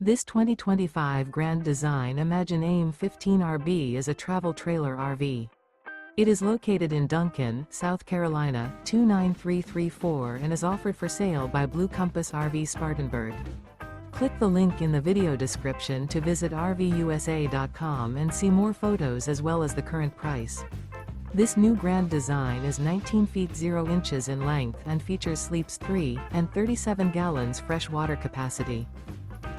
This 2025 Grand Design Imagine AIM 15RB is a travel trailer RV. It is located in Duncan, South Carolina, 29334 and is offered for sale by Blue Compass RV Spartanburg. Click the link in the video description to visit RVUSA.com and see more photos as well as the current price. This new Grand Design is 19 feet 0 inches in length and features sleeps 3 and 37 gallons fresh water capacity.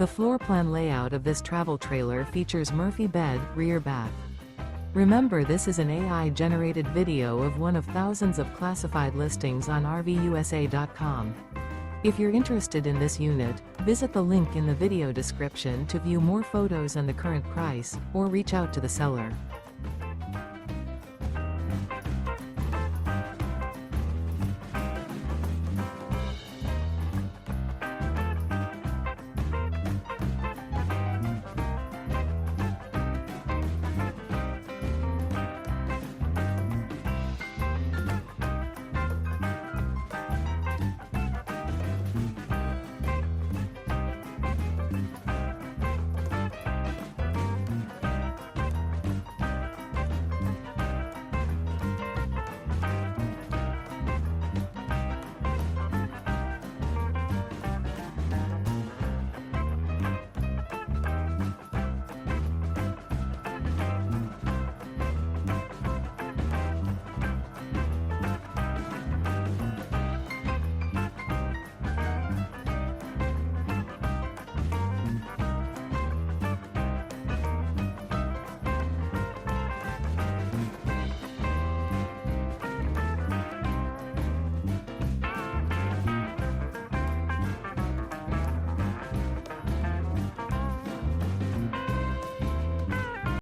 The floor plan layout of this travel trailer features Murphy bed, rear bath. Remember, this is an AI-generated video of one of thousands of classified listings on RVUSA.com. If you're interested in this unit, visit the link in the video description to view more photos and the current price, or reach out to the seller.